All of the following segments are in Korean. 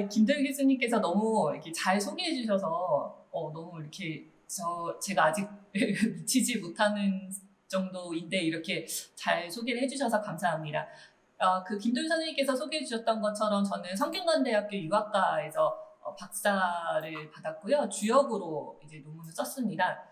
김도희 교수님께서 너무 이렇게 잘 소개해 주셔서 너무 이렇게 제가 아직 미치지 못하는 정도인데 이렇게 잘 소개를 해주셔서 감사합니다. 그 김도희 선생님께서 소개해 주셨던 것처럼 저는 성균관대학교 유학과에서 박사를 받았고요. 주역으로 이제 논문을 썼습니다.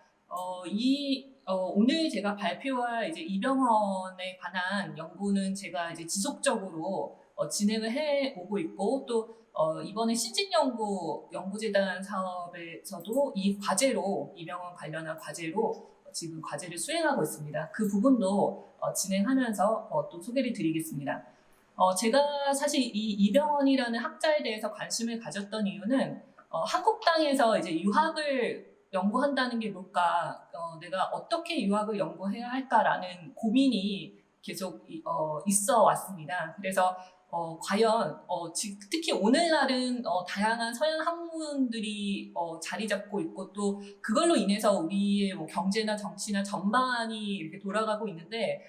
오늘 제가 발표할 이제 이병헌에 관한 연구는 제가 이제 지속적으로 진행을 해 오고 있고 또 이번에 신진연구재단 사업에서도 이 과제로 이병헌 관련한 과제로 지금 과제를 수행하고 있습니다. 그 부분도 진행하면서 또 소개를 드리겠습니다. 제가 사실 이 이병헌이라는 학자에 대해서 관심을 가졌던 이유는 한국 땅에서 이제 유학을 연구한다는 게 뭘까, 내가 어떻게 유학을 연구해야 할까라는 고민이 계속 있어 왔습니다. 그래서 과연 특히 오늘날은 다양한 서양 학문들이 자리 잡고 있고 또 그걸로 인해서 우리의 뭐 경제나 정치나 전반이 이렇게 돌아가고 있는데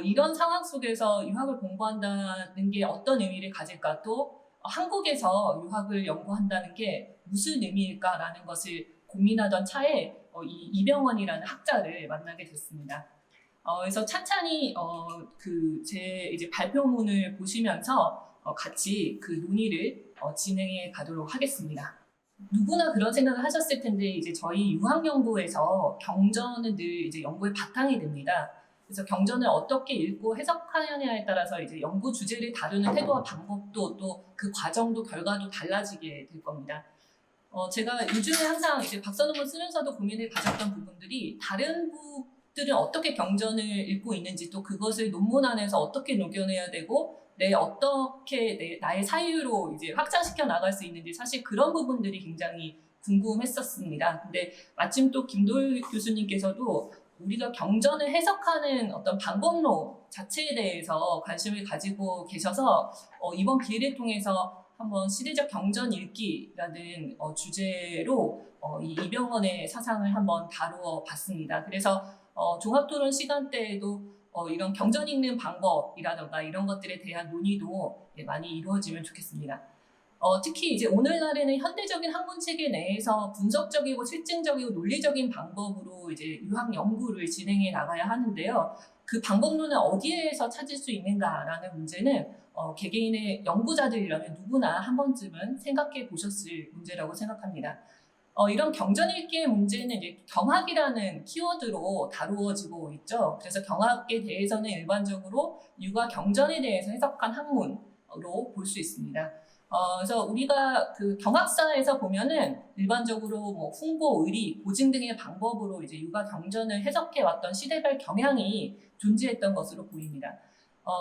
이런 상황 속에서 유학을 공부한다는 게 어떤 의미를 가질까, 또 한국에서 유학을 연구한다는 게 무슨 의미일까라는 것을 고민하던 차에 이 이병헌이라는 학자를 만나게 됐습니다. 그래서 찬찬히 제 이제 발표문을 보시면서 같이 그 논의를 진행해 가도록 하겠습니다. 누구나 그런 생각을 하셨을 텐데 이제 저희 유학연구에서 경전은 늘 이제 연구의 바탕이 됩니다. 그래서 경전을 어떻게 읽고 해석하느냐에 따라서 이제 연구 주제를 다루는 태도와 방법도 또 그 과정도 결과도 달라지게 될 겁니다. 제가 요즘에 항상 이제 박사 논문 쓰면서도 고민을 가졌던 부분들이 다른 들은 어떻게 경전을 읽고 있는지 또 그것을 논문 안에서 어떻게 녹여내야 되고 나의 사유로 이제 확장시켜 나갈 수 있는지 사실 그런 부분들이 굉장히 궁금했었습니다. 근데 마침 또 김도희 교수님께서도 우리가 경전을 해석하는 어떤 방법론 자체에 대해서 관심을 가지고 계셔서 이번 기회를 통해서 한번 시대적 경전 읽기라는 주제로 이 이병헌의 사상을 한번 다루어 봤습니다. 그래서 종합토론 시간대에도 이런 경전 읽는 방법이라던가 이런 것들에 대한 논의도 많이 이루어지면 좋겠습니다. 특히 이제 오늘날에는 현대적인 학문 체계 내에서 분석적이고 실증적이고 논리적인 방법으로 이제 유학 연구를 진행해 나가야 하는데요. 그 방법론은 어디에서 찾을 수 있는가라는 문제는 개개인의 연구자들이라면 누구나 한 번쯤은 생각해 보셨을 문제라고 생각합니다. 이런 경전 읽기의 문제는 이제 경학이라는 키워드로 다루어지고 있죠. 그래서 경학에 대해서는 일반적으로 유가 경전에 대해서 해석한 학문으로 볼 수 있습니다. 그래서 우리가 그 경학사에서 보면은 일반적으로 뭐 훈고, 의리, 고증 등의 방법으로 이제 유가 경전을 해석해 왔던 시대별 경향이 존재했던 것으로 보입니다.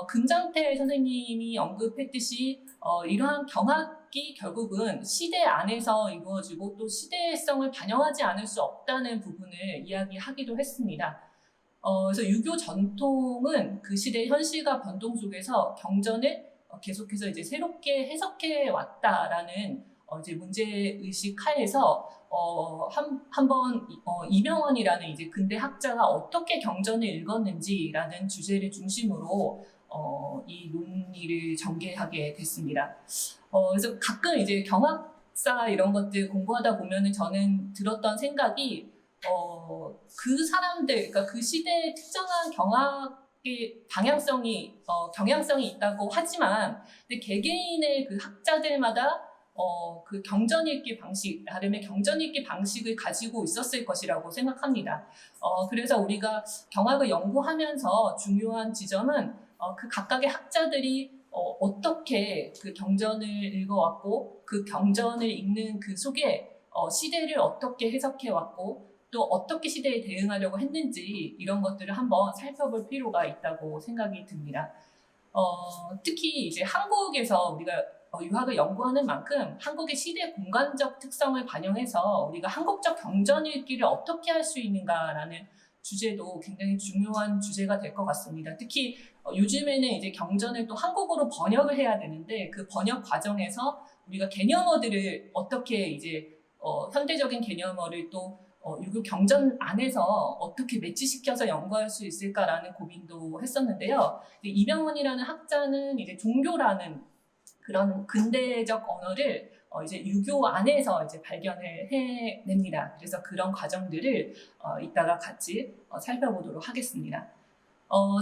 금장태 선생님이 언급했듯이 이러한 경학이 결국은 시대 안에서 이루어지고 또 시대성을 반영하지 않을 수 없다는 부분을 이야기하기도 했습니다. 그래서 유교 전통은 그 시대 현실과 변동 속에서 경전을 계속해서 이제 새롭게 해석해 왔다라는 이제 문제의식 하에서 한번 이병헌이라는 이제 근대 학자가 어떻게 경전을 읽었는지라는 주제를 중심으로 이 논의를 전개하게 됐습니다. 그래서 가끔 이제 경학사 이런 것들 공부하다 보면은 저는 들었던 생각이 그 사람들, 그러니까 그 시대의 특정한 경학의 경향성이 있다고 하지만 근데 개개인의 그 학자들마다 그 경전 읽기 방식, 나름의 경전 읽기 방식을 가지고 있었을 것이라고 생각합니다. 그래서 우리가 경학을 연구하면서 중요한 지점은 그 각각의 학자들이 어떻게 그 경전을 읽어왔고 그 경전을 읽는 그 속에 시대를 어떻게 해석해왔고 또 어떻게 시대에 대응하려고 했는지 이런 것들을 한번 살펴볼 필요가 있다고 생각이 듭니다. 특히 이제 한국에서 우리가 유학을 연구하는 만큼 한국의 시대 공간적 특성을 반영해서 우리가 한국적 경전 읽기를 어떻게 할 수 있는가라는 주제도 굉장히 중요한 주제가 될 것 같습니다. 특히 요즘에는 이제 경전을 또 한국어로 번역을 해야 되는데 그 번역 과정에서 우리가 개념어들을 어떻게 이제 현대적인 개념어를 또 유교 경전 안에서 어떻게 매치시켜서 연구할 수 있을까라는 고민도 했었는데요. 이병헌이라는 학자는 이제 종교라는 그런 근대적 언어를 이제 유교 안에서 이제 발견을 해냅니다. 그래서 그런 과정들을 이따가 같이 살펴보도록 하겠습니다.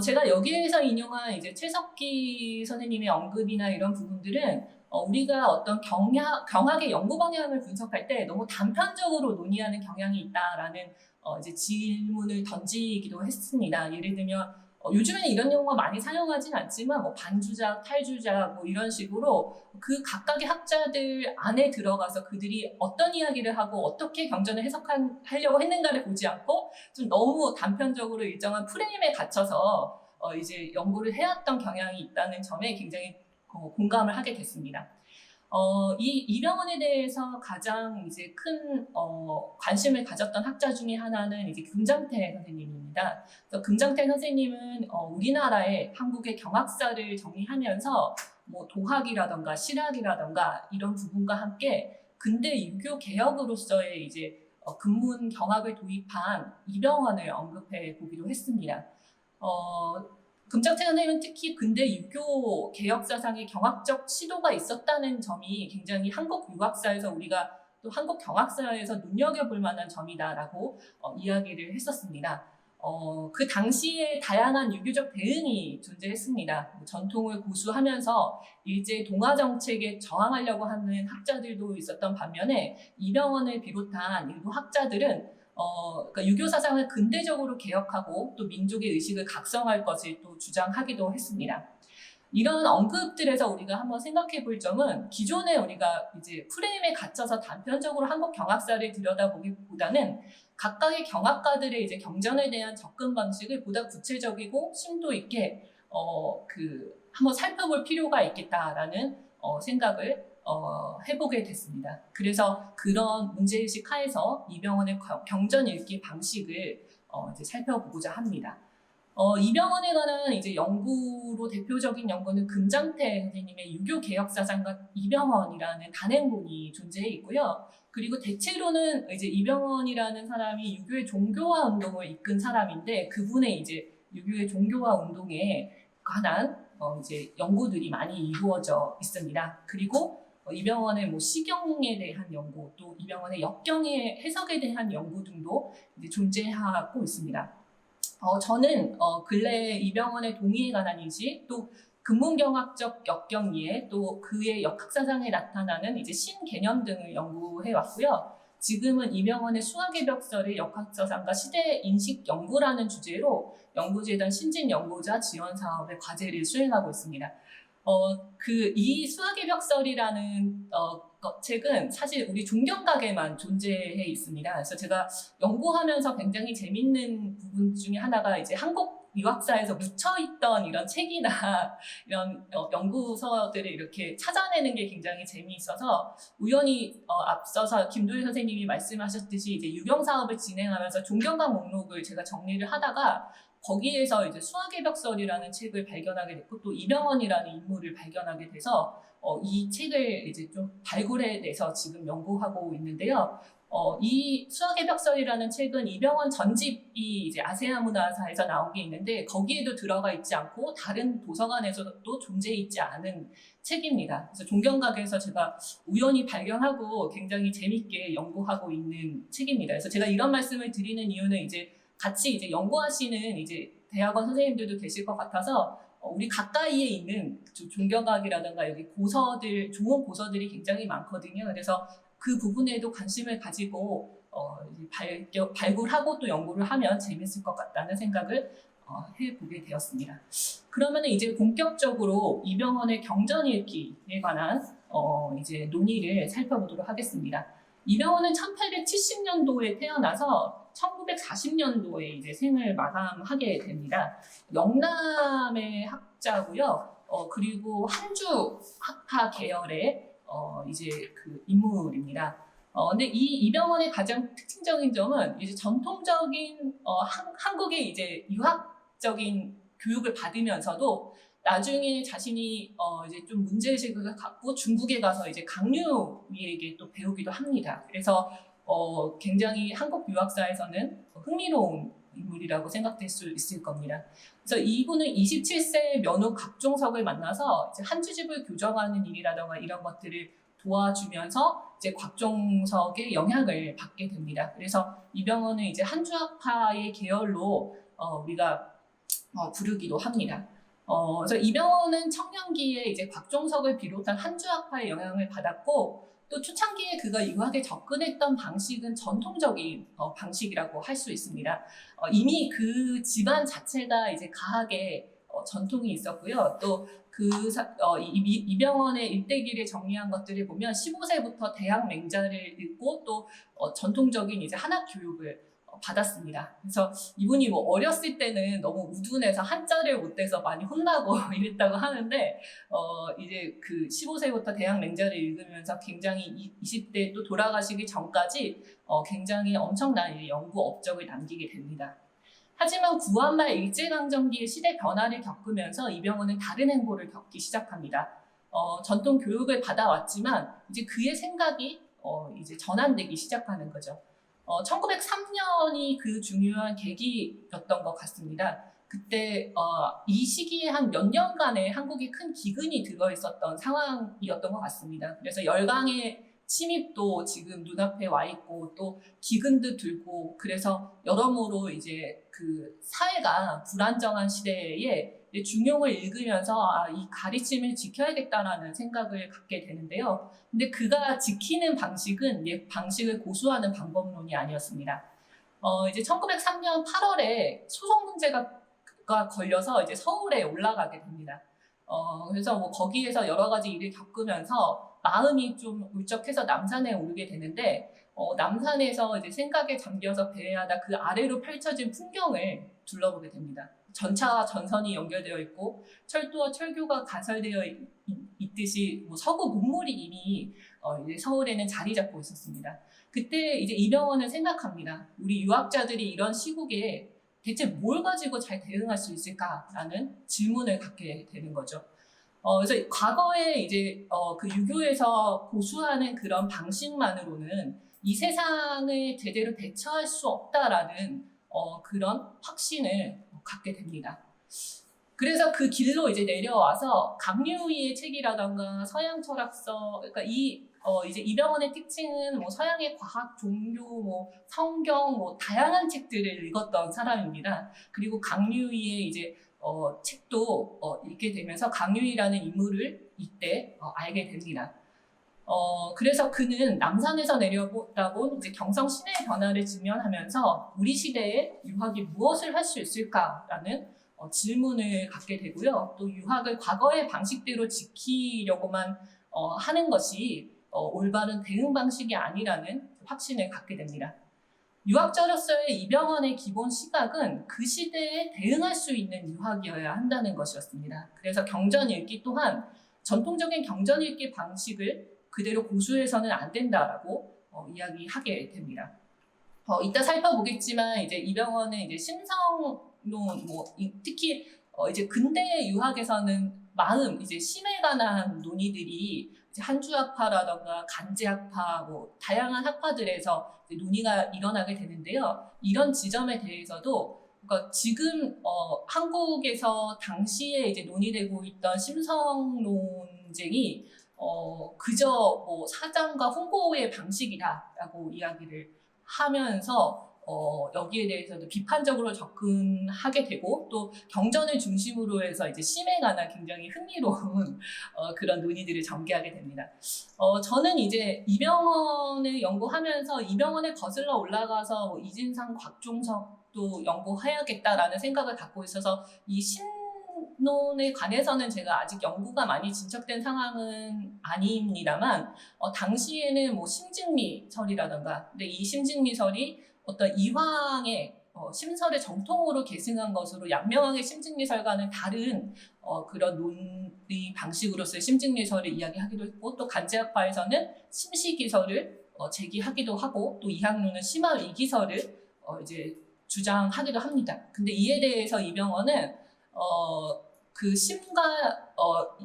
제가 여기에서 인용한 이제 최석기 선생님의 언급이나 이런 부분들은 우리가 어떤 경학의 연구 방향을 분석할 때 너무 단편적으로 논의하는 경향이 있다라는 이제 질문을 던지기도 했습니다. 예를 들면 요즘에는 이런 용어 많이 사용하진 않지만 뭐 반주작, 탈주작 뭐 이런 식으로 그 각각의 학자들 안에 들어가서 그들이 어떤 이야기를 하고 어떻게 경전을 해석하려고 했는가를 보지 않고 좀 너무 단편적으로 일정한 프레임에 갇혀서 이제 연구를 해왔던 경향이 있다는 점에 굉장히 공감을 하게 됐습니다. 이 이병헌에 대해서 가장 이제 큰 관심을 가졌던 학자 중에 하나는 이제 금장태 선생님입니다. 그래서 금장태 선생님은 우리나라의 한국의 경학사를 정리하면서 뭐 도학이라던가 실학이라던가 이런 부분과 함께 근대 유교 개혁으로서의 이제 근문 경학을 도입한 이병헌을 언급해 보기도 했습니다. 금장태 선생님은 특히 근대 유교 개혁 사상의 경학적 시도가 있었다는 점이 굉장히 한국 유학사에서 우리가 또 한국 경학사에서 눈여겨볼 만한 점이다라고 이야기를 했었습니다. 그 당시에 다양한 유교적 대응이 존재했습니다. 전통을 고수하면서 일제 동아 정책에 저항하려고 하는 학자들도 있었던 반면에 이병헌을 비롯한 일부 학자들은 그러니까 유교 사상을 근대적으로 개혁하고 또 민족의 의식을 각성할 것을 또 주장하기도 했습니다. 이런 언급들에서 우리가 한번 생각해 볼 점은 기존에 우리가 이제 프레임에 갇혀서 단편적으로 한국 경학사를 들여다보기보다는 각각의 경학가들의 이제 경전에 대한 접근 방식을 보다 구체적이고 심도 있게 한번 살펴볼 필요가 있겠다라는 생각을 해보게 됐습니다. 그래서 그런 문제의식 하에서 이병헌의 경전 읽기 방식을 이제 살펴보고자 합니다. 이병헌에 관한 이제 연구로 대표적인 연구는 금장태 선생님의 유교 개혁 사상과 이병헌이라는 단행본이 존재해 있고요. 그리고 대체로는 이제 이병헌이라는 사람이 유교의 종교화 운동을 이끈 사람인데 그분의 이제 유교의 종교화 운동에 관한 이제 연구들이 많이 이루어져 있습니다. 그리고 이병헌의 뭐 시경에 대한 연구, 또 이병헌의 역경의 해석에 대한 연구 등도 이제 존재하고 있습니다. 저는 근래 이병헌의 동의에 관한 인식, 또 근문경학적 역경 이해, 또 그의 역학사상에 나타나는 이제 신개념 등을 연구해 왔고요. 지금은 이병헌의 수학의 벽설의 역학사상과 시대인식 연구라는 주제로 연구재단 신진연구자 지원 사업의 과제를 수행하고 있습니다. 이 수학의 벽설이라는 책은 사실 우리 종경각에만 존재해 있습니다. 그래서 제가 연구하면서 굉장히 재밌는 부분 중에 하나가 이제 한국 유학사에서 묻혀있던 이런 책이나 이런 연구서들을 이렇게 찾아내는 게 굉장히 재미있어서 우연히 앞서서 김도일 선생님이 말씀하셨듯이 이제 유경 사업을 진행하면서 종경각 목록을 제가 정리를 하다가 거기에서 이제 수학의 벽설이라는 책을 발견하게 됐고 또 이병헌이라는 인물을 발견하게 돼서 이 책을 이제 좀 발굴해내서 지금 연구하고 있는데요. 이 수학의 벽설이라는 책은 이병헌 전집이 이제 아세아 문화사에서 나온 게 있는데 거기에도 들어가 있지 않고 다른 도서관에서도 존재해 있지 않은 책입니다. 그래서 종경각에서 제가 우연히 발견하고 굉장히 재밌게 연구하고 있는 책입니다. 그래서 제가 이런 말씀을 드리는 이유는 이제 같이 이제 연구하시는 이제 대학원 선생님들도 계실 것 같아서 우리 가까이에 있는 종경각이라든가 여기 고서들, 좋은 고서들이 굉장히 많거든요. 그래서 그 부분에도 관심을 가지고 발굴하고 또 연구를 하면 재밌을 것 같다는 생각을 해보게 되었습니다. 그러면 이제 본격적으로 이병헌의 경전 읽기에 관한 이제 논의를 살펴보도록 하겠습니다. 이병헌은 1870년도에 태어나서 1940년도에 이제 생을 마감하게 됩니다. 영남의 학자고요. 그리고 한주 학파 계열의 이제 그 인물입니다. 근데 이 이병헌의 가장 특징적인 점은 이제 전통적인 한국의 이제 유학적인 교육을 받으면서도 나중에 자신이 이제 좀 문제의식을 갖고 중국에 가서 이제 강류위에게 또 배우기도 합니다. 그래서 굉장히 한국 유학사에서는 흥미로운 인물이라고 생각될 수 있을 겁니다. 그래서 이분은 27세 면허 각종석을 만나서 이제 한 주집을 교정하는 일이라던가 이런 것들을 도와주면서 이제 곽종석의 영향을 받게 됩니다. 그래서 이병헌은 이제 한주학파의 계열로 우리가 부르기도 합니다. 그래서 이병헌은 청년기에 이제 곽종석을 비롯한 한주학파의 영향을 받았고 또 초창기에 그가 유학에 접근했던 방식은 전통적인 방식이라고 할 수 있습니다. 이미 그 집안 자체가 이제 가학의 전통이 있었고요. 또 이병헌의 일대기를 정리한 것들을 보면 15세부터 대학 맹자를 읽고 또 전통적인 이제 한학 교육을 받았습니다. 그래서 이분이 뭐 어렸을 때는 너무 우둔해서 한자를 못 떼서 많이 혼나고 이랬다고 하는데 이제 그 15세부터 대학 맹자를 읽으면서 굉장히 20대 또 돌아가시기 전까지 굉장히 엄청난 연구 업적을 남기게 됩니다. 하지만 구한말 일제강점기의 시대 변화를 겪으면서 이병헌은 다른 행보를 겪기 시작합니다. 전통 교육을 받아왔지만 이제 그의 생각이 이제 전환되기 시작하는 거죠. 1903년이 그 중요한 계기였던 것 같습니다. 그때 이 시기에 한 몇 년간의 한국에 큰 기근이 들어있었던 상황이었던 것 같습니다. 그래서 열강의 침입도 지금 눈앞에 와 있고 또 기근도 들고 그래서 여러모로 이제 그 사회가 불안정한 시대에 중용을 읽으면서 이 가르침을 지켜야겠다라는 생각을 갖게 되는데요. 근데 그가 지키는 방식은 옛 방식을 고수하는 방법론이 아니었습니다. 이제 1903년 8월에 소송 문제가 걸려서 이제 서울에 올라가게 됩니다. 그래서 뭐 거기에서 여러 가지 일을 겪으면서 마음이 좀 울적해서 남산에 오르게 되는데 남산에서 이제 생각에 잠겨서 배회하다 그 아래로 펼쳐진 풍경을 둘러보게 됩니다. 전차와 전선이 연결되어 있고 철도와 철교가 가설되어 있듯이 뭐 서구 문물이 이미 이제 서울에는 자리 잡고 있었습니다. 그때 이제 이병헌은 생각합니다. 우리 유학자들이 이런 시국에 대체 뭘 가지고 잘 대응할 수 있을까라는 질문을 갖게 되는 거죠. 그래서 과거에 이제 그 유교에서 고수하는 그런 방식만으로는 이 세상을 제대로 대처할 수 없다라는 그런 확신을 갖게 됩니다. 그래서 그 길로 이제 내려와서 강유희의 책이라던가 서양 철학서, 그러니까 이제 이병헌의 특징은 뭐 서양의 과학, 종교, 뭐 성경, 뭐 다양한 책들을 읽었던 사람입니다. 그리고 강유희의 이제 책도 읽게 되면서 강유희라는 인물을 이때 알게 됩니다. 그래서 그는 남산에서 내려보다 본 이제 경성 시대의 변화를 직면하면서 우리 시대에 유학이 무엇을 할 수 있을까라는 질문을 갖게 되고요. 또 유학을 과거의 방식대로 지키려고만 하는 것이 올바른 대응 방식이 아니라는 확신을 갖게 됩니다. 유학자로서의 이병헌의 기본 시각은 그 시대에 대응할 수 있는 유학이어야 한다는 것이었습니다. 그래서 경전 읽기 또한 전통적인 경전 읽기 방식을 그대로 고수해서는 안 된다라고 이야기하게 됩니다. 이따 살펴보겠지만 이제 이병헌은 이제 심성론 특히 이제 근대 유학에서는 이제 심에 관한 논의들이 이제 한주학파라던가 간제학파 뭐 다양한 학파들에서 이제 논의가 일어나게 되는데요. 이런 지점에 대해서도 그러니까 지금 한국에서 당시에 이제 논의되고 있던 심성 논쟁이 그저 뭐 사장과 홍보의 방식이다라고 이야기를 하면서 여기에 대해서도 비판적으로 접근하게 되고 또 경전을 중심으로 해서 이제 심에 관한 굉장히 흥미로운 그런 논의들을 전개하게 됩니다. 저는 이제 이병헌을 연구하면서 이병헌을 거슬러 올라가서 뭐 이진상, 곽종석도 연구해야겠다라는 생각을 갖고 있어서 이 신론에 관해서는 제가 아직 연구가 많이 진척된 상황은 아닙니다만 당시에는 뭐 심증미설이라던가 근데 이 심증미설이 어떤 이황의 심설을 정통으로 계승한 것으로 양명왕의 심증미설과는 다른 그런 논의 방식으로서의 심증미설을 이야기하기도 했고 또 간제학파에서는 심시기설을 제기하기도 하고 또 이학론은 심화위기설을 이제 주장하기도 합니다. 근데 이에 대해서 이병헌은 그 심과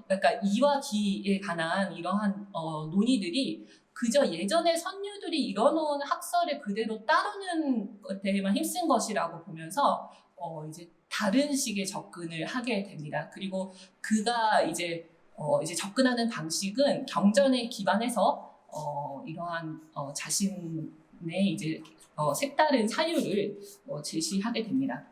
그러니까 이와 기에 관한 이러한 논의들이 그저 예전에 선유들이 이뤄놓은 학설을 그대로 따르는 것에만 힘쓴 것이라고 보면서 이제 다른 식의 접근을 하게 됩니다. 그리고 그가 이제 접근하는 방식은 경전에 기반해서 이러한 자신의 이제 색다른 사유를 제시하게 됩니다.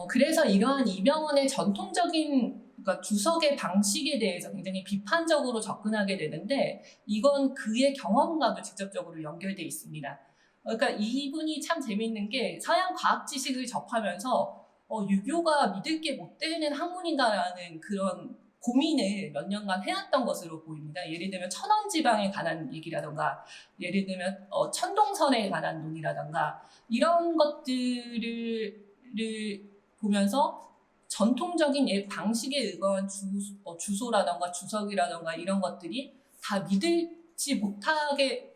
그래서 이러한 이병헌의 전통적인 그러니까 주석의 방식에 대해서 굉장히 비판적으로 접근하게 되는데 이건 그의 경험과도 직접적으로 연결돼 있습니다. 그러니까 이분이 참 재밌는 게 서양 과학 지식을 접하면서 유교가 믿을 게 못 되는 학문인가라는 그런 고민을 몇 년간 해왔던 것으로 보입니다. 예를 들면 천원지방에 관한 얘기라던가 예를 들면 천동설에 관한 논의라던가 이런 것들을 보면서 전통적인 방식에 의거한 주소라던가 주석이라던가 이런 것들이 다 믿을지 못하게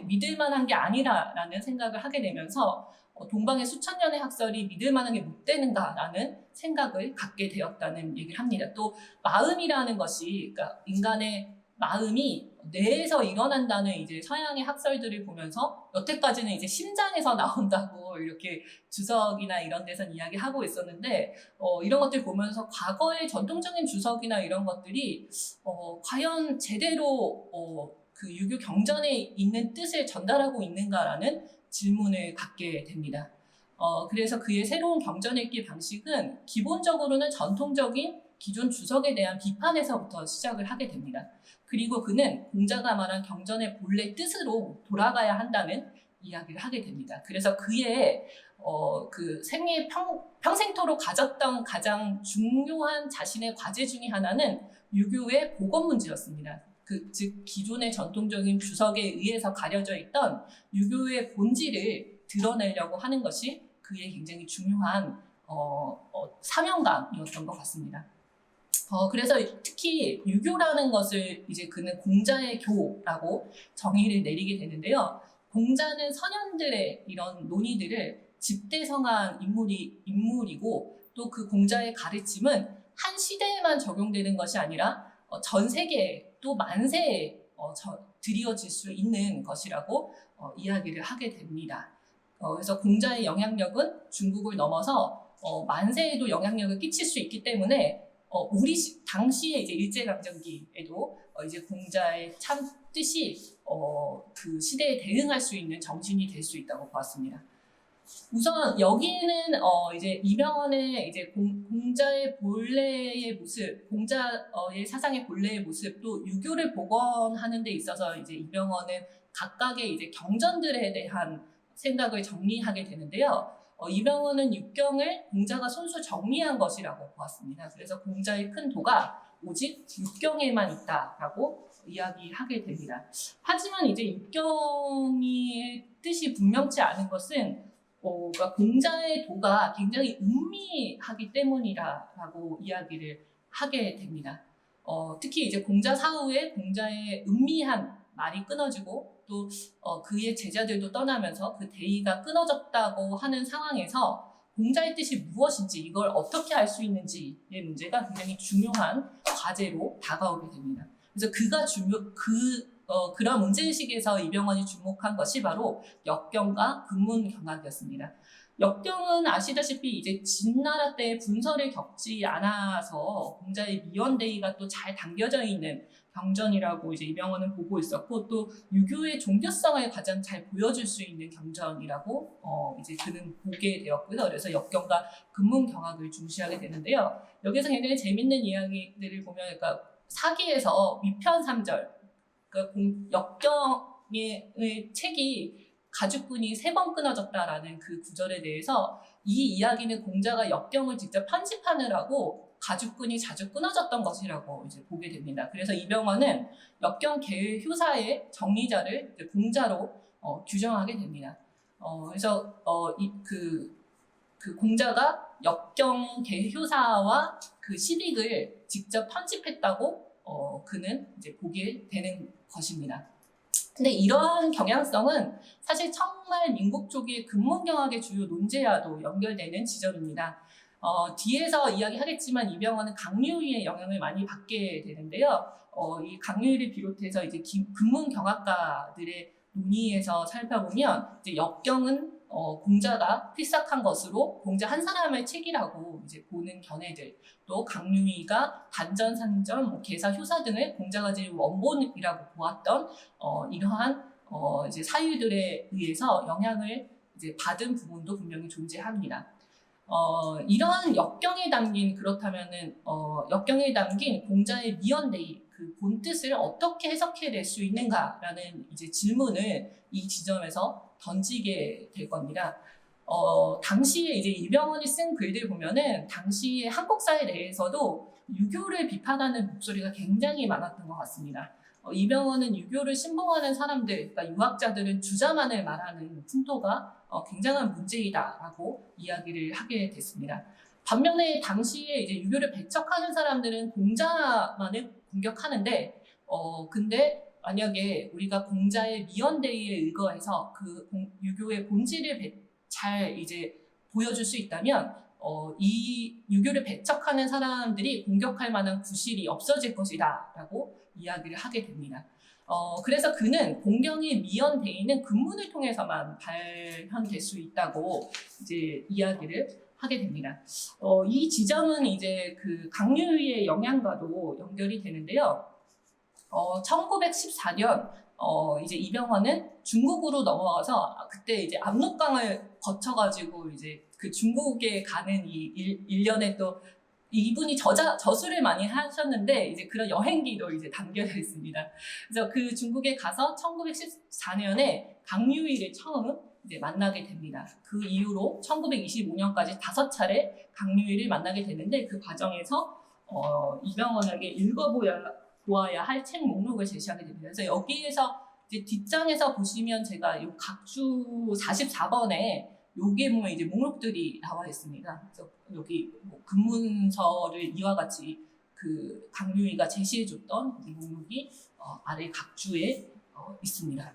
믿을 만한 게 아니라라는 생각을 하게 되면서 동방의 수천 년의 학설이 믿을 만한 게 못 되는가라는 생각을 갖게 되었다는 얘기를 합니다. 또 마음이라는 것이 그러니까 인간의 마음이 뇌에서 일어난다는 이제 서양의 학설들을 보면서 여태까지는 이제 심장에서 나온다고 이렇게 주석이나 이런 데선 이야기하고 있었는데 이런 것들 보면서 과거의 전통적인 주석이나 이런 것들이 과연 제대로 그 유교 경전에 있는 뜻을 전달하고 있는가라는 질문을 갖게 됩니다. 그래서 그의 새로운 경전 읽기 방식은 기본적으로는 전통적인 기존 주석에 대한 비판에서부터 시작을 하게 됩니다. 그리고 그는 공자가 말한 경전의 본래 뜻으로 돌아가야 한다는 이야기를 하게 됩니다. 그래서 그의 그 생애 평생토록 가졌던 가장 중요한 자신의 과제 중에 하나는 유교의 복원 문제였습니다. 즉 기존의 전통적인 주석에 의해서 가려져 있던 유교의 본질을 드러내려고 하는 것이 그의 굉장히 중요한 사명감이었던 것 같습니다. 그래서 특히 유교라는 것을 이제 그는 공자의 교라고 정의를 내리게 되는데요. 공자는 선현들의 이런 논의들을 집대성한 인물이고 또 그 공자의 가르침은 한 시대에만 적용되는 것이 아니라 전 세계 또 만세에 드리워질 수 있는 것이라고 이야기를 하게 됩니다. 그래서 공자의 영향력은 중국을 넘어서 만세에도 영향력을 끼칠 수 있기 때문에 우리 당시에 이제 일제강점기에도 이제 공자의 참 뜻이 그 시대에 대응할 수 있는 정신이 될 수 있다고 보았습니다. 우선 여기에는 이제 이병헌의 이제 공자의 본래의 모습, 공자의 사상의 본래의 모습, 또 유교를 복원하는 데 있어서 이제 이병헌은 각각의 이제 경전들에 대한 생각을 정리하게 되는데요. 이병헌은 육경을 공자가 손수 정리한 것이라고 보았습니다. 그래서 공자의 큰 도가 오직 육경에만 있다라고 이야기하게 됩니다. 하지만 이제 육경의 뜻이 분명치 않은 것은 그러니까 공자의 도가 굉장히 음미하기 때문이라고 이야기를 하게 됩니다. 특히 이제 공자 사후에 공자의 음미한 말이 끊어지고 또 그의 제자들도 떠나면서 그 대의가 끊어졌다고 하는 상황에서 공자의 뜻이 무엇인지 이걸 어떻게 알 수 있는지의 문제가 굉장히 중요한 과제로 다가오게 됩니다. 그래서 그런 문제의식에서 이병헌이 주목한 것이 바로 역경과 근문경학이었습니다. 역경은 아시다시피 이제 진나라 때 분설을 겪지 않아서 공자의 미연대의가 또 잘 담겨져 있는 경전이라고 이제 이병헌은 보고 있었고 또 유교의 종교성을 가장 잘 보여줄 수 있는 경전이라고 이제 그는 보게 되었고요. 그래서 역경과 근문경학을 중시하게 되는데요. 여기서 굉장히 재밌는 이야기들을 보면 그러니까 사기에서 위편 3절 그러니까 역경의 책이 가죽끈이 3번 끊어졌다라는 그 구절에 대해서 이 이야기는 공자가 역경을 직접 편집하느라고 가죽끈이 자주 끊어졌던 것이라고 이제 보게 됩니다. 그래서 이병헌은 역경 계의 효사의 정리자를 공자로 규정하게 됩니다. 그래서 그 공자가 역경 계의 효사와 그 시빅을 직접 편집했다고 그는 이제 보게 되는 것입니다. 근데 이러한 경향성은 사실 청말 민국 초기의 근문경학의 주요 논제와도 연결되는 지점입니다. 뒤에서 이야기하겠지만 이병헌은 강유희의 영향을 많이 받게 되는데요. 이 강유희를 비롯해서 이제 금문경학가들의 논의에서 살펴보면 이제 역경은 공자가 필삭한 것으로 공자 한 사람의 책이라고 이제 보는 견해들, 또 강유희가 단전, 산전, 계사, 효사 등을 공자가 지은 원본이라고 보았던 이러한 이제 사유들에 의해서 영향을 이제 받은 부분도 분명히 존재합니다. 이러한 역경에 담긴 그렇다면은 역경에 담긴 공자의 미연대의 그 본뜻을 어떻게 해석해낼 수 있는가라는 이제 질문을 이 지점에서 던지게 될 겁니다. 당시에 이제 이병헌이 쓴 글들 보면은 당시에 한국 사회 내에서도 유교를 비판하는 목소리가 굉장히 많았던 것 같습니다. 이병헌은 유교를 신봉하는 사람들, 그러니까 유학자들은 주자만을 말하는 풍토가 굉장한 문제이다라고 이야기를 하게 됐습니다. 반면에 당시에 이제 유교를 배척하는 사람들은 공자만을 공격하는데, 근데 만약에 우리가 공자의 미연대의에 의거해서 그 유교의 본질을 잘 이제 보여줄 수 있다면, 이 유교를 배척하는 사람들이 공격할 만한 구실이 없어질 것이다라고 이야기를 하게 됩니다. 그래서 그는 공경의 미연대의는 근문을 통해서만 발현될 수 있다고 이제 이야기를 하게 됩니다. 이 지점은 이제 그 강유희의 영향과도 연결이 되는데요. 1914년 이제 이병헌은 중국으로 넘어가서 그때 이제 압록강을 거쳐가지고 이제 그 중국에 가는 이 일련에 또 이분이 저술을 많이 하셨는데 이제 그런 여행기도 이제 담겨져 있습니다. 그래서 그 중국에 가서 1914년에 강유희를 처음 이제 만나게 됩니다. 그 이후로 1925년까지 5차례 강유희를 만나게 되는데 그 과정에서 이병헌에게 읽어보아야 할 책 목록을 제시하게 됩니다. 그래서 여기에서 이제 뒷장에서 보시면 제가 이 각주 44번에 요게 보면 이제 목록들이 나와 있습니다. 그래서 여기 뭐 근문서를 이와 같이 그 강유희가 제시해줬던 이 목록이 아래 각주에 있습니다.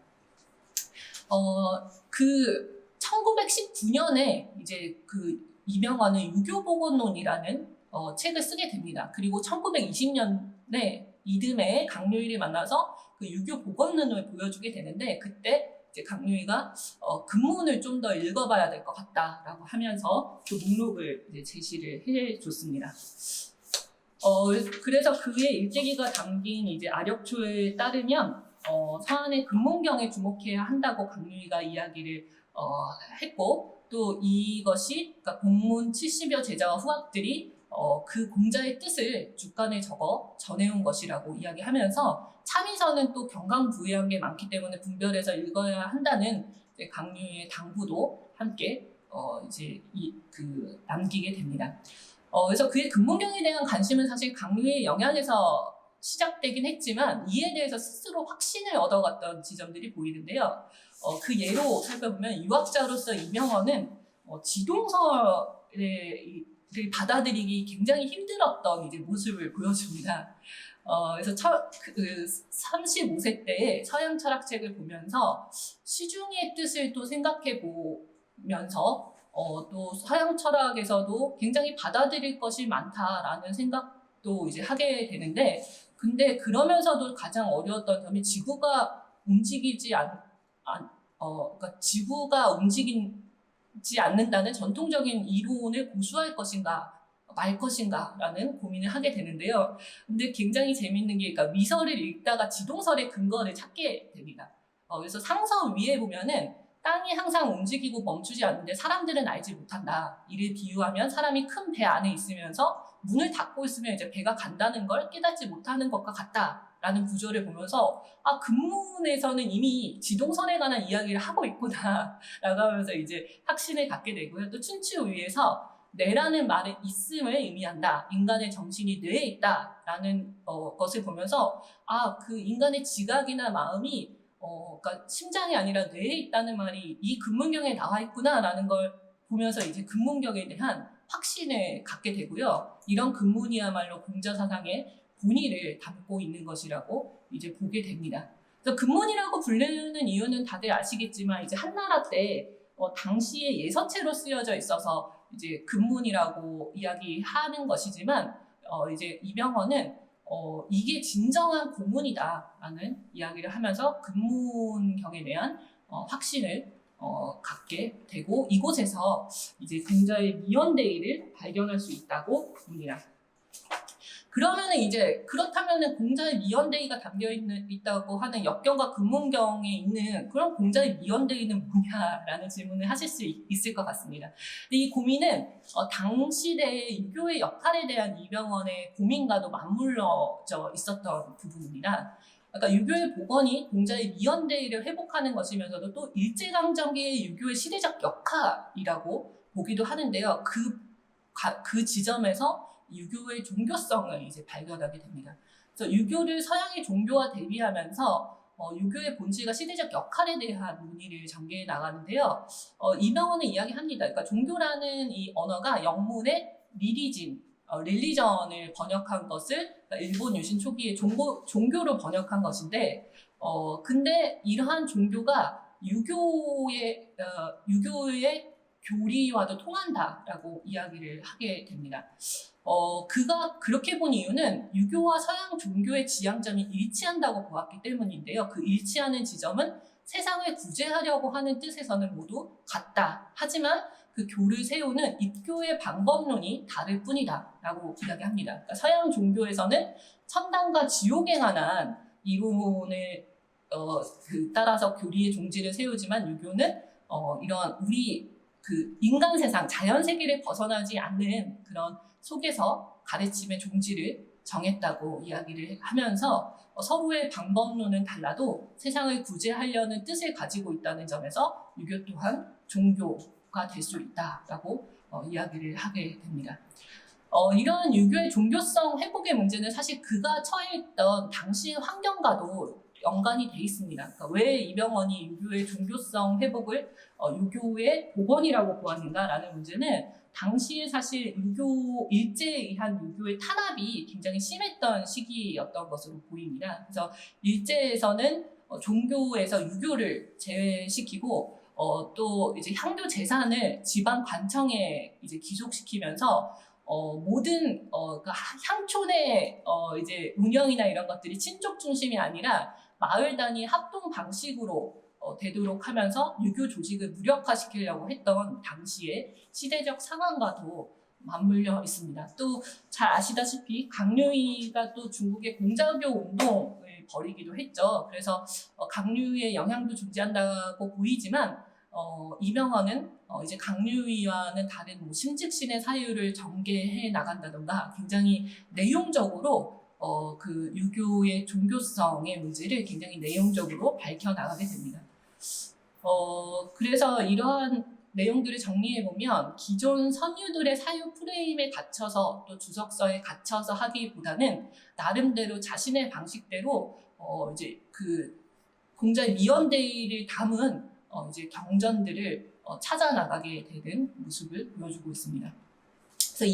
그 1919년에 이제 그 이병헌은 유교복원론이라는 책을 쓰게 됩니다. 그리고 1920년에 이듬해 강유희를 만나서 그 유교복원론을 보여주게 되는데 그때 이제 강유희가 근문을 좀 더 읽어봐야 될 것 같다라고 하면서 그 목록을 이제 제시를 해줬습니다. 그래서 그의 일대기가 담긴 이제 아력초에 따르면 서한의 근문경에 주목해야 한다고 강유희가 이야기를 했고 또 이것이 그러니까 공문 70여 제자와 후학들이 그 공자의 뜻을 주간에 적어 전해온 것이라고 이야기하면서 참의서는 또 경강부회한 게 많기 때문에 분별해서 읽어야 한다는 강유희의 당부도 함께 이제 그 남기게 됩니다. 그래서 그의 근문경에 대한 관심은 사실 강유희의 영향에서 시작되긴 했지만 이에 대해서 스스로 확신을 얻어갔던 지점들이 보이는데요. 그 예로 살펴보면 유학자로서 이병헌은 지동설을 받아들이기 굉장히 힘들었던 이제 모습을 보여줍니다. 그래서 35세 때에 서양 철학책을 보면서 시중의 뜻을 또 생각해 보면서 또 서양 철학에서도 굉장히 받아들일 것이 많다라는 생각도 이제 하게 되는데 근데 그러면서도 가장 어려웠던 점이 지구가 움직이지 그러니까 지구가 움직이지 않는다는 전통적인 이론을 고수할 것인가 말 것인가라는 고민을 하게 되는데요. 근데 굉장히 재밌는 게 그러니까 위설을 읽다가 지동설의 근거를 찾게 됩니다. 그래서 상서 위에 보면은 땅이 항상 움직이고 멈추지 않는데 사람들은 알지 못한다. 이를 비유하면 사람이 큰 배 안에 있으면서 문을 닫고 있으면 이제 배가 간다는 걸 깨닫지 못하는 것과 같다라는 구조를 보면서 근문에서는 이미 지동설에 관한 이야기를 하고 있구나라고 하면서 이제 확신을 갖게 되고요. 또 춘추 위에서 뇌라는 말은 있음을 의미한다. 인간의 정신이 뇌에 있다라는 것을 보면서 그 인간의 지각이나 마음이 그러니까 심장이 아니라 뇌에 있다는 말이 이 근문경에 나와 있구나라는 걸 보면서 이제 근문경에 대한 확신을 갖게 되고요. 이런 근문이야말로 공자 사상의 본의를 담고 있는 것이라고 이제 보게 됩니다. 그래서 근문이라고 부르는 이유는 다들 아시겠지만 이제 한나라 때 당시에 예서체로 쓰여져 있어서 이제 근문이라고 이야기하는 것이지만 이제 이병헌은 이게 진정한 고문이다라는 이야기를 하면서 근문경에 대한 확신을 갖게 되고 이곳에서 이제 공자의 미연대의를 발견할 수 있다고 봅니다. 그러면은 이제 그렇다면은 공자의 미연대의가 있다고 하는 역경과 근문경에 있는 그런 공자의 미연대의는 뭐냐라는 질문을 하실 수 있을 것 같습니다. 근데 이 고민은 당시대의 유교의 역할에 대한 이병헌의 고민과도 맞물려져 있었던 부분입니다. 그러니까 유교의 복원이 공자의 미연대의를 회복하는 것이면서도 또 일제강점기의 유교의 시대적 역할이라고 보기도 하는데요. 그 지점에서 유교의 종교성을 이제 발견하게 됩니다. 그래서 유교를 서양의 종교와 대비하면서 유교의 본질과 시대적 역할에 대한 논의를 전개해 나가는데요. 이병헌은 이야기합니다. 그러니까 종교라는 이 언어가 영문의 릴리전을 번역한 것을 그러니까 일본 유신 초기에 종교로 번역한 것인데, 근데 이러한 종교가 유교의 교리와도 통한다라고 이야기를 하게 됩니다. 그가 그렇게 본 이유는 유교와 서양 종교의 지향점이 일치한다고 보았기 때문인데요. 그 일치하는 지점은 세상을 구제하려고 하는 뜻에서는 모두 같다. 하지만 그 교를 세우는 입교의 방법론이 다를 뿐이다라고 이야기합니다. 그러니까 서양 종교에서는 천당과 지옥에 관한 이론을 따라서 교리의 종지를 세우지만 유교는 이런 우리 그 인간 세상, 자연 세계를 벗어나지 않는 그런 속에서 가르침의 종지를 정했다고 이야기를 하면서 서로의 방법론은 달라도 세상을 구제하려는 뜻을 가지고 있다는 점에서 유교 또한 종교가 될 수 있다라고 이야기를 하게 됩니다. 이런 유교의 종교성 회복의 문제는 사실 그가 처해 있던 당시의 환경과도 연관이 돼 있습니다. 그러니까 왜 이병헌이 유교의 종교성 회복을 유교의 복원이라고 보았는가라는 문제는 당시에 사실 일제에 의한 유교의 탄압이 굉장히 심했던 시기였던 것으로 보입니다. 그래서 일제에서는 종교에서 유교를 제외시키고 또 이제 향교 재산을 지방 관청에 이제 귀속시키면서 모든 그러니까 향촌의 이제 운영이나 이런 것들이 친족 중심이 아니라 마을 단위 합동 방식으로 되도록 하면서 유교 조직을 무력화시키려고 했던 당시의 시대적 상황과도 맞물려 있습니다. 또 잘 아시다시피 강류이가 또 중국의 공자교 운동을 벌이기도 했죠. 그래서 강류의 영향도 존재한다고 보이지만 이병헌은 이제 강류이와는 다른 뭐 심직신의 사유를 전개해 나간다던가 굉장히 내용적으로 그 유교의 종교성의 문제를 굉장히 내용적으로 밝혀나가게 됩니다. 그래서 이러한 내용들을 정리해보면 기존 선유들의 사유 프레임에 갇혀서 또 주석서에 갇혀서 하기보다는 나름대로 자신의 방식대로 이제 그 공자의 미연대의를 담은 이제 경전들을 찾아나가게 되는 모습을 보여주고 있습니다. 그래서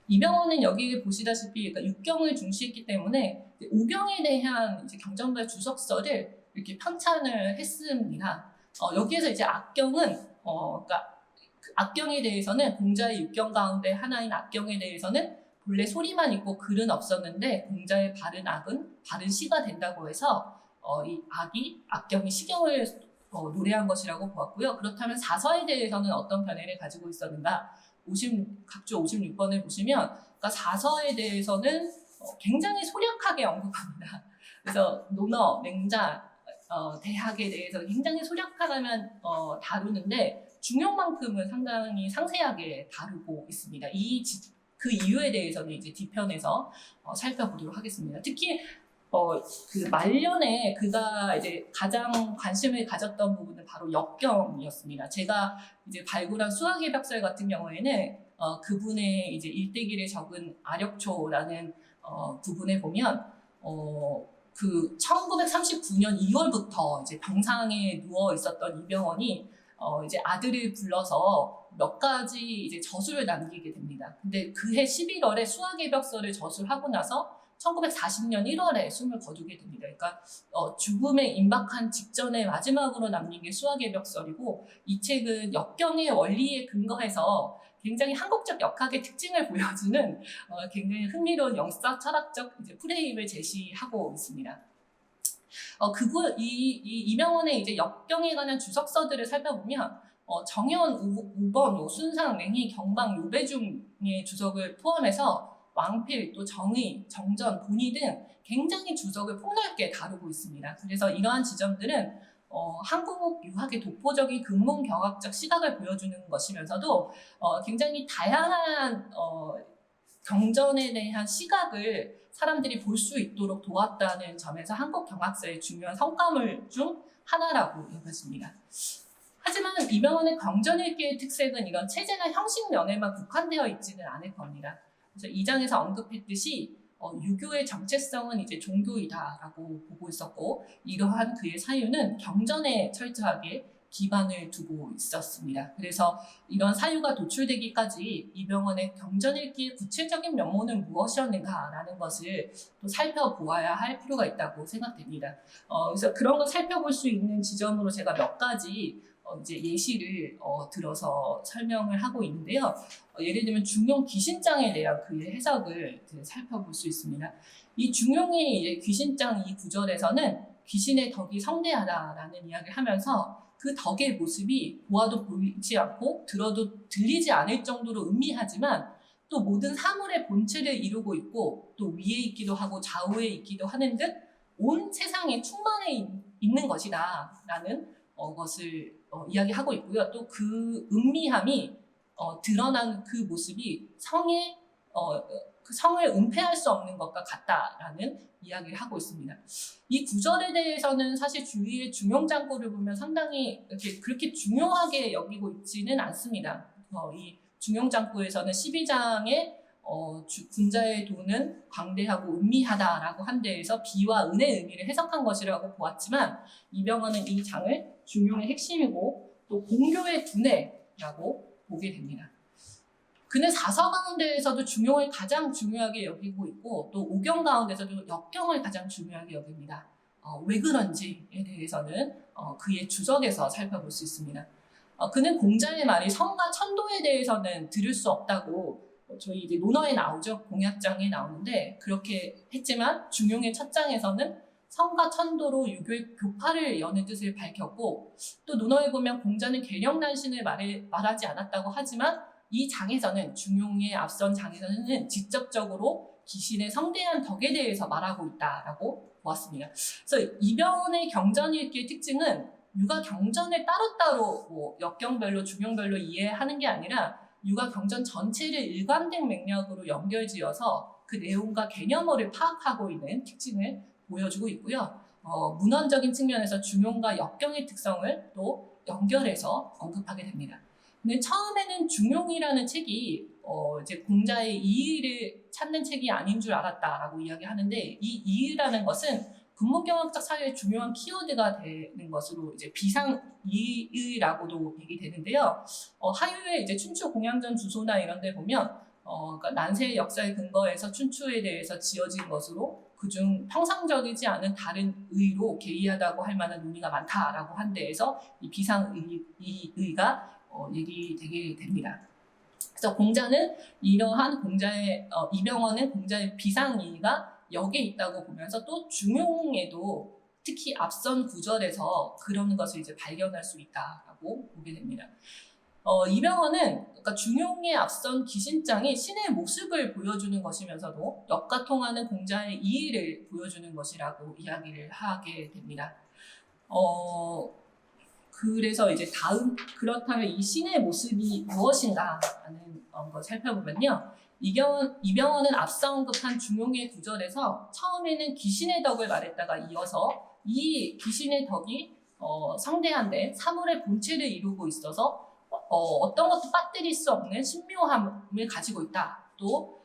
이병헌은 여기 보시다시피 그러니까 육경을 중시했기 때문에 오경에 대한 이제 경전과 주석서를 이렇게 편찬을 했습니다. 여기에서 이제 악경은 그러니까 그 악경에 대해서는 공자의 육경 가운데 하나인 악경에 대해서는 본래 소리만 있고 글은 없었는데 공자의 바른 악은 바른 시가 된다고 해서 이 악경이 시경을 노래한 것이라고 보았고요. 그렇다면 사서에 대해서는 어떤 견해를 가지고 있었는가? 각주 56번을 보시면 그러니까 사서에 대해서는 굉장히 소략하게 언급합니다. 그래서 논어, 맹자, 대학에 대해서 굉장히 소략하게만 다루는데 중요만큼은 상당히 상세하게 다루고 있습니다. 그 이유에 대해서는 이제 뒤편에서 살펴보도록 하겠습니다. 특히 그 말년에 그가 이제 가장 관심을 가졌던 부분은 바로 역경이었습니다. 제가 이제 발굴한 수학의 벽설 같은 경우에는 그분의 이제 일대기를 적은 아력초라는 부분에 보면 그 1939년 2월부터 이제 병상에 누워 있었던 이병헌이 이제 아들을 불러서 몇 가지 이제 저술을 남기게 됩니다. 근데 그해 11월에 수학의 벽설을 저술하고 나서 1940년 1월에 숨을 거두게 됩니다. 그러니까 죽음에 임박한 직전에 마지막으로 남긴 게 수학의 벽설이고, 이 책은 역경의 원리에 근거해서 굉장히 한국적 역학의 특징을 보여주는 굉장히 흥미로운 역사 철학적 이제 프레임을 제시하고 있습니다. 이병헌의 이제 역경에 관한 주석서들을 살펴보면 정현, 우번, 순상, 맹희, 경방, 요배중의 주석을 포함해서 왕필, 또 정의, 정전, 본의 등 굉장히 주석을 폭넓게 다루고 있습니다. 그래서 이러한 지점들은 한국 유학의 독보적인 근문경학적 시각을 보여주는 것이면서도 굉장히 다양한 경전에 대한 시각을 사람들이 볼 수 있도록 도왔다는 점에서 한국 경학사의 중요한 성과물 중 하나라고 여겨집니다. 하지만 이병헌의 경전일기의 특색은 이런 체제나 형식 면에만 국한되어 있지는 않을 겁니다. 그래서 2장에서 언급했듯이 유교의 정체성은 이제 종교이다라고 보고 있었고, 이러한 그의 사유는 경전에 철저하게 기반을 두고 있었습니다. 그래서 이런 사유가 도출되기까지 이병헌의 경전일기의 구체적인 면모는 무엇이었는가라는 것을 또 살펴보아야 할 필요가 있다고 생각됩니다. 그래서 그런 걸 살펴볼 수 있는 지점으로 제가 몇 가지 이제 예시를 들어서 설명을 하고 있는데요. 예를 들면 중용 귀신장에 대한 그의 해석을 살펴볼 수 있습니다. 이 중용의 이제 귀신장 이 구절에서는 귀신의 덕이 성대하다라는 이야기를 하면서 그 덕의 모습이 보아도 보이지 않고 들어도 들리지 않을 정도로 은밀하지만 또 모든 사물의 본체를 이루고 있고 또 위에 있기도 하고 좌우에 있기도 하는 듯 온 세상에 충만해 있는 것이다 라는 것을 이야기하고 있고요. 또 그 은밀함이 드러난 그 모습이 그 성을 은폐할 수 없는 것과 같다라는 이야기를 하고 있습니다. 이 구절에 대해서는 사실 주위의 중용장구를 보면 상당히 그렇게 중요하게 여기고 있지는 않습니다. 이 중용장구에서는 12장에 군자의 돈은 광대하고 은미하다라고 한 데에서 비와 은의 의미를 해석한 것이라고 보았지만, 이병헌은 이 장을 중용의 핵심이고 또 공교의 두뇌라고 보게 됩니다. 그는 사서 가운데에서도 중용을 가장 중요하게 여기고 있고 또 오경 가운데서도 역경을 가장 중요하게 여깁니다. 왜 그런지에 대해서는 그의 주석에서 살펴볼 수 있습니다. 그는 공자의 말이 성과 천도에 대해서는 들을 수 없다고 저희 이제 논어에 나오죠. 공약장에 나오는데 그렇게 했지만 중용의 첫 장에서는 성과 천도로 유교의 교파를 여는 뜻을 밝혔고, 또 논어에 보면 공자는 계령난신을 말하지 않았다고 하지만 이 장에서는 중용의 앞선 장에서는 직접적으로 귀신의 성대한 덕에 대해서 말하고 있다라고 보았습니다. 그래서 이병헌의 경전일기의 특징은 유가 경전을 따로따로 역경별로 중용별로 이해하는 게 아니라 유가 경전 전체를 일관된 맥락으로 연결지어서 그 내용과 개념어를 파악하고 있는 특징을 보여주고 있고요. 문헌적인 측면에서 중용과 역경의 특성을 또 연결해서 언급하게 됩니다. 근데 처음에는 중용이라는 책이 이제 공자의 이의를 찾는 책이 아닌 줄 알았다라고 이야기하는데, 이 이의라는 것은 근문경학적 사회의 중요한 키워드가 되는 것으로 이제 비상이의라고도 얘기되는데요. 하유의 이제 춘추 공양전 주소나 이런 데 보면 그러니까 난세의 역사의 근거에서 춘추에 대해서 지어진 것으로 그중 평상적이지 않은 다른 의로 개의하다고 할 만한 논의가 많다라고 한 데에서 이 비상의가 얘기되게 됩니다. 그래서 공자는 이러한 이병헌은 공자의 비상의가 역에 있다고 보면서 또 중용에도 특히 앞선 구절에서 그런 것을 이제 발견할 수 있다라고 보게 됩니다. 이병헌은 그러니까 중용의 앞선 귀신장이 신의 모습을 보여주는 것이면서도 역과 통하는 공자의 이의를 보여주는 것이라고 이야기를 하게 됩니다. 그래서 이제 그렇다면 이 신의 모습이 무엇인가라는 걸 살펴보면요. 이병헌은 앞서 언급한 중용의 구절에서 처음에는 귀신의 덕을 말했다가 이어서 이 귀신의 덕이 성대한데 사물의 본체를 이루고 있어서 어떤 것도 빠뜨릴 수 없는 신묘함을 가지고 있다. 또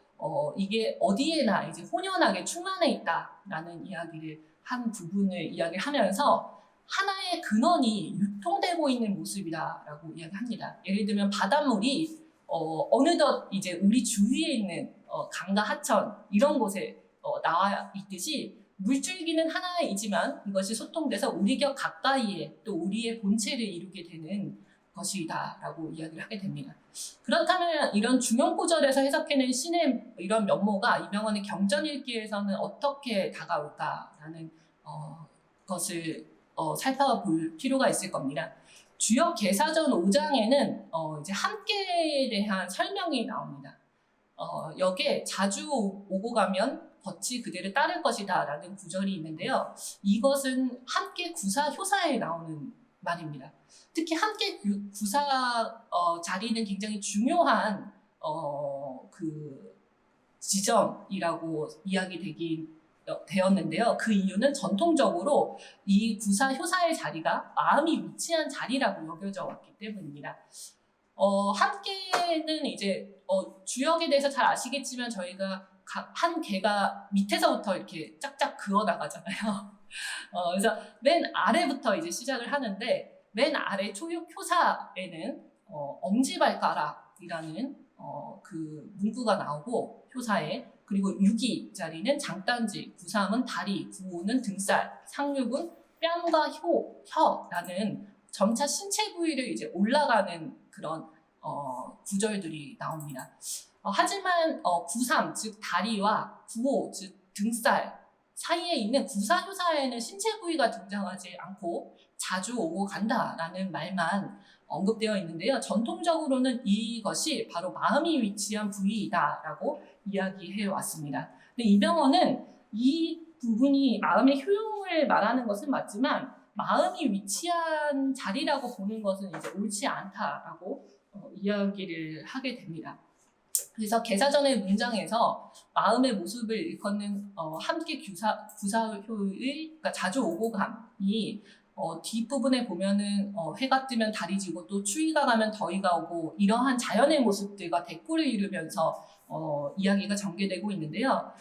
이게 어디에나 이제 혼연하게 충만해 있다라는 이야기를 한 부분을 이야기하면서 하나의 근원이 유통되고 있는 모습이다라고 이야기합니다. 예를 들면 바닷물이 어느덧 이제 우리 주위에 있는 강과 하천 이런 곳에 나와 있듯이 물줄기는 하나이지만 이것이 소통돼서 우리 곁 가까이에 또 우리의 본체를 이루게 되는 것이다라고 이야기를 하게 됩니다. 그렇다면 이런 중용구절에서 해석해낸 신의 이런 면모가 이병헌의 경전일기에서는 어떻게 다가올까라는 것을 살펴볼 필요가 있을 겁니다. 주역 개사전 5장에는 이제 함께에 대한 설명이 나옵니다. 여기에 자주 오고 가면 덫이 그대를 따를 것이다 라는 구절이 있는데요. 이것은 함께 구사 효사에 나오는 말입니다. 특히 함께 구사 자리는 굉장히 중요한 그 지점이라고 되었는데요. 그 이유는 전통적으로 이 구사 효사의 자리가 마음이 위치한 자리라고 여겨져 왔기 때문입니다. 함께는 이제 주역에 대해서 잘 아시겠지만 저희가 한 개가 밑에서부터 이렇게 짝짝 그어 나가잖아요. 그래서 맨 아래부터 이제 시작을 하는데 맨 아래 초육 효사에는 엄지발가락이라는 그 문구가 나오고 효사에 그리고 6이 자리는 장단지, 9~3은 다리, 9~5는 등살, 상륙은 뺨과 혀라는 점차 신체 부위를 이제 올라가는 그런 구절들이 나옵니다. 하지만 9~3, 즉 다리와 9~5, 즉 등살 사이에 있는 구사효사에는 신체 부위가 등장하지 않고 자주 오고 간다라는 말만 언급되어 있는데요. 전통적으로는 이것이 바로 마음이 위치한 부위이다라고 이야기해 왔습니다. 근데 이병헌은 이 부분이 마음의 효용을 말하는 것은 맞지만 마음이 위치한 자리라고 보는 것은 이제 옳지 않다라고 이야기를 하게 됩니다. 그래서 개사전의 문장에서 마음의 모습을 일컫는 함께 구사효의 그러니까 자주 오고 감이 뒷부분에 보면은 해가 뜨면 달이 지고 또 추위가 가면 더위가 오고 이러한 자연의 모습들과 대꾸를 이루면서 이야기가 전개되고 있는데요.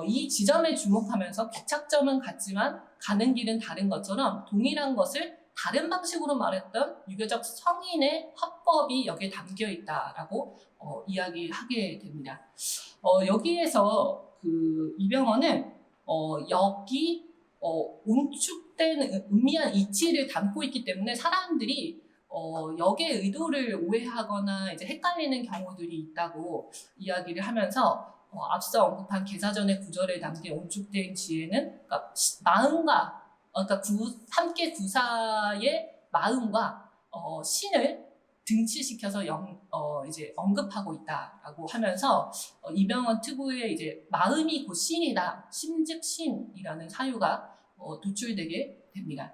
이 지점에 주목하면서 기착점은 같지만 가는 길은 다른 것처럼 동일한 것을 다른 방식으로 말했던 유교적 성인의 화법이 여기에 담겨 있다라고 이야기하게 됩니다. 여기에서 그 이병헌은 여기 온축된 음미한 이치를 담고 있기 때문에 사람들이 역의 의도를 오해하거나 이제 헷갈리는 경우들이 있다고 이야기를 하면서 앞서 언급한 개사전의 구절에 담긴 온축된 지혜는 그러니까 마음과 그러니까 함께 구사의 마음과 신을 등치시켜서 이제 언급하고 있다라고 하면서 이병헌 특유의 이제 마음이 곧 신이다, 심즉 신이라는 사유가 도출되게 됩니다.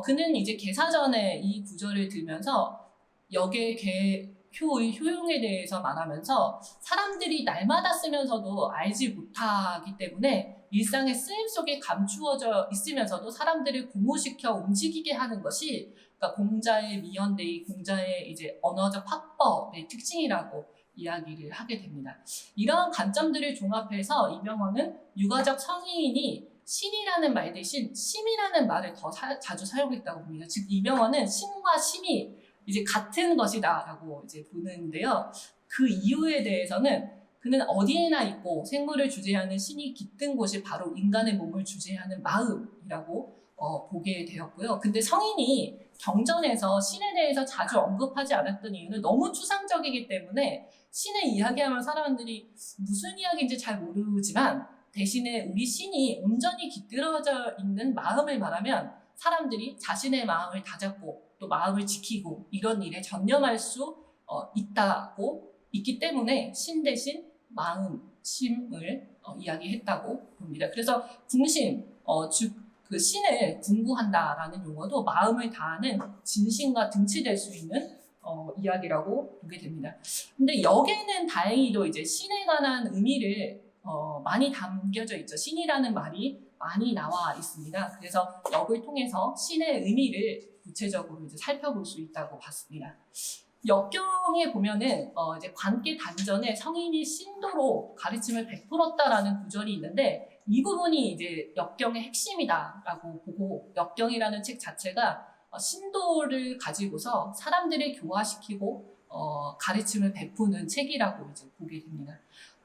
그는 이제 개사전에 이 구절을 들면서 역의 개효의 효용에 대해서 말하면서 사람들이 날마다 쓰면서도 알지 못하기 때문에 일상의 쓰임 속에 감추어져 있으면서도 사람들을 공호시켜 움직이게 하는 것이 그러니까 공자의 미연대의, 공자의 이제 언어적 화법의 특징이라고 이야기를 하게 됩니다. 이러한 관점들을 종합해서 이병헌은 유가적 성인이 신이라는 말 대신 심이라는 말을 더 자주 사용했다고 봅니다. 즉 이병헌은 신과 심이 이제 같은 것이다라고 이제 보는데요. 그 이유에 대해서는 그는 어디에나 있고 생물을 주재하는 신이 깃든 곳이 바로 인간의 몸을 주재하는 마음이라고 보게 되었고요. 근데 성인이 경전에서 신에 대해서 자주 언급하지 않았던 이유는 너무 추상적이기 때문에 신을 이야기하면 사람들이 무슨 이야기인지 잘 모르지만 대신에 우리 신이 온전히 깃들어져 있는 마음을 말하면 사람들이 자신의 마음을 다잡고 또 마음을 지키고 이런 일에 전념할 수 있기 때문에 신 대신 마음, 심을 이야기했다고 봅니다. 그래서 궁심, 즉 그 신을 궁구한다라는 용어도 마음을 다하는 진심과 등치될 수 있는 이야기라고 보게 됩니다. 근데 역에는 다행히도 이제 신에 관한 의미를 많이 담겨져 있죠. 신이라는 말이 많이 나와 있습니다. 그래서 역을 통해서 신의 의미를 구체적으로 이제 살펴볼 수 있다고 봤습니다. 역경에 보면은 이제 관계 단전에 성인이 신도로 가르침을 베풀었다라는 구절이 있는데 이 부분이 이제 역경의 핵심이다라고 보고 역경이라는 책 자체가 신도를 가지고서 사람들을 교화시키고 가르침을 베푸는 책이라고 이제 보게 됩니다.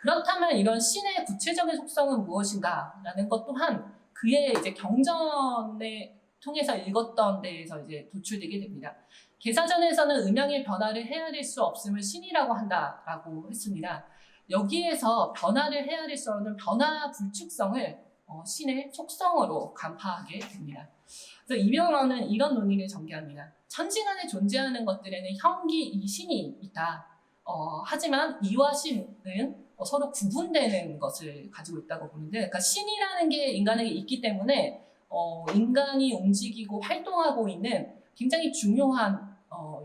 그렇다면 이런 신의 구체적인 속성은 무엇인가라는 것 또한 그의 이제 경전에 통해서 읽었던 데에서 이제 도출되게 됩니다. 계사전에서는 음양의 변화를 헤아릴 수 없음을 신이라고 한다라고 했습니다. 여기에서 변화를 헤아릴 수 없는 변화 불축성을 신의 속성으로 간파하게 됩니다. 그래서 이병헌은 이런 논의를 전개합니다. 천지간에 존재하는 것들에는 형기, 이 신이 있다. 하지만 이와 신은 서로 구분되는 것을 가지고 있다고 보는데, 그러니까 신이라는 게 인간에게 있기 때문에 인간이 움직이고 활동하고 있는 굉장히 중요한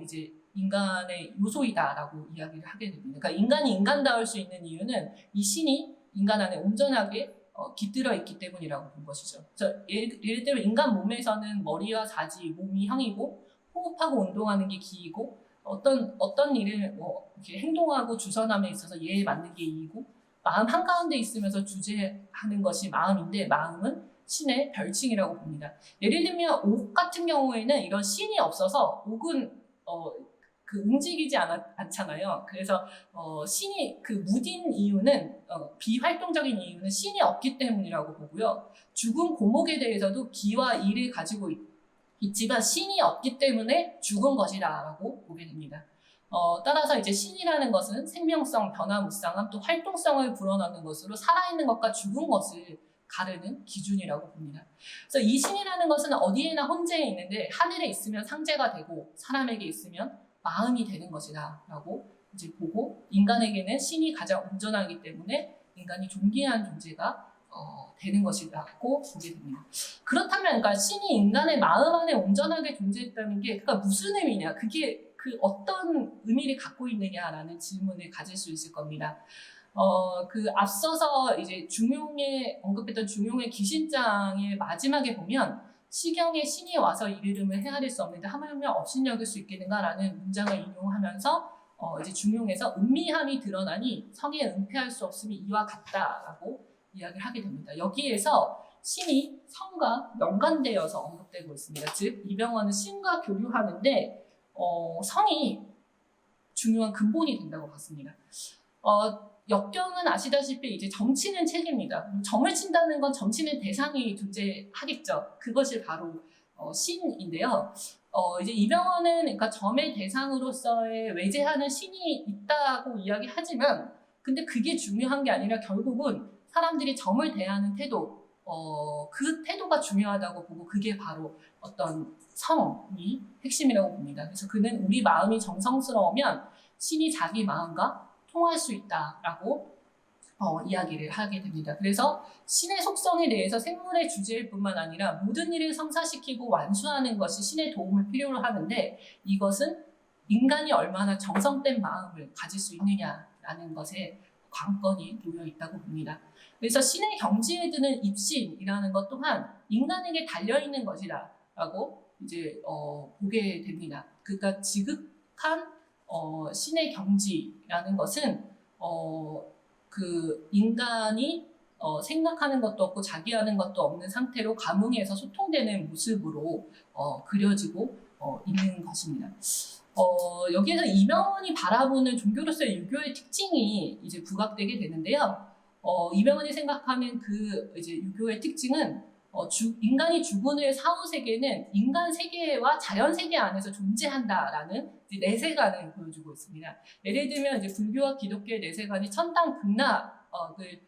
이제 인간의 요소이다라고 이야기를 하게 됩니다. 그러니까 인간이 인간다울 수 있는 이유는 이 신이 인간 안에 온전하게 깃들어 있기 때문이라고 본 것이죠. 예를 들면 인간 몸에서는 머리와 사지, 몸이 형이고 호흡하고 운동하는 게 기이고 어떤 일을 이렇게 행동하고 주선함에 있어서 예에 맞는 게 이이고 마음 한가운데 있으면서 주재하는 것이 마음인데 마음은 신의 별칭이라고 봅니다. 예를 들면 옥 같은 경우에는 이런 신이 없어서 옥은 움직이지 않잖아요. 그래서 신이 그 무딘 이유는 비활동적인 이유는 신이 없기 때문이라고 보고요. 죽은 고목에 대해서도 기와 이를 가지고 있지만 신이 없기 때문에 죽은 것이다라고 보게 됩니다. 따라서 이제 신이라는 것은 생명성, 변화무쌍함, 또 활동성을 불어넣는 것으로 살아있는 것과 죽은 것을 가르는 기준이라고 봅니다. 그래서 이 신이라는 것은 어디에나 혼재해 있는데 하늘에 있으면 상제가 되고 사람에게 있으면 마음이 되는 것이다라고 이제 보고 인간에게는 신이 가장 온전하기 때문에 인간이 존귀한 존재가 되는 것이라고 보게 됩니다. 그렇다면 그러니까 신이 인간의 마음 안에 온전하게 존재했다는 게 그러니까 무슨 의미냐? 그게 그 어떤 의미를 갖고 있느냐라는 질문을 가질 수 있을 겁니다. 그 앞서서 이제 중용에 언급했던 중용의 기신장의 마지막에 보면 시경에 신이 와서 이르름을 헤아릴 수 없는데 하물며 업신여길 수 있겠는가라는 문장을 인용하면서 이제 중용에서 은미함이 드러나니 성에 은폐할 수 없음이 이와 같다라고 이야기를 하게 됩니다. 여기에서 신이 성과 연관되어서 언급되고 있습니다. 즉 이병헌은 신과 교류하는데 성이 중요한 근본이 된다고 봤습니다. 역경은 아시다시피 이제 점치는 책입니다. 점을 친다는 건 점치는 대상이 존재하겠죠. 그것이 바로 신인데요. 이제 이병헌은 그러니까 점의 대상으로서의 외제하는 신이 있다고 이야기하지만, 근데 그게 중요한 게 아니라 결국은 사람들이 점을 대하는 태도, 그 태도가 중요하다고 보고 그게 바로 어떤 성이 핵심이라고 봅니다. 그래서 그는 우리 마음이 정성스러우면 신이 자기 마음과 통할 수 있다라고 이야기를 하게 됩니다. 그래서 신의 속성에 대해서 생물의 주제일 뿐만 아니라 모든 일을 성사시키고 완수하는 것이 신의 도움을 필요로 하는데 이것은 인간이 얼마나 정성된 마음을 가질 수 있느냐라는 것에 관건이 놓여 있다고 봅니다. 그래서 신의 경지에 드는 입신이라는 것 또한 인간에게 달려있는 것이다라고 이제 보게 됩니다. 그러니까 지극한 신의 경지라는 것은 그 인간이 생각하는 것도 없고 자기하는 것도 없는 상태로 감흥에서 소통되는 모습으로 그려지고 있는 것입니다. 여기에서 이병헌이 바라보는 종교로서의 유교의 특징이 이제 부각되게 되는데요. 이병헌이 생각하는 그 이제 유교의 특징은 인간이 죽은 후의 사후 세계는 인간 세계와 자연 세계 안에서 존재한다라는 내세관을 보여주고 있습니다. 예를 들면 이제 불교와 기독교의 내세관이 천당 극락을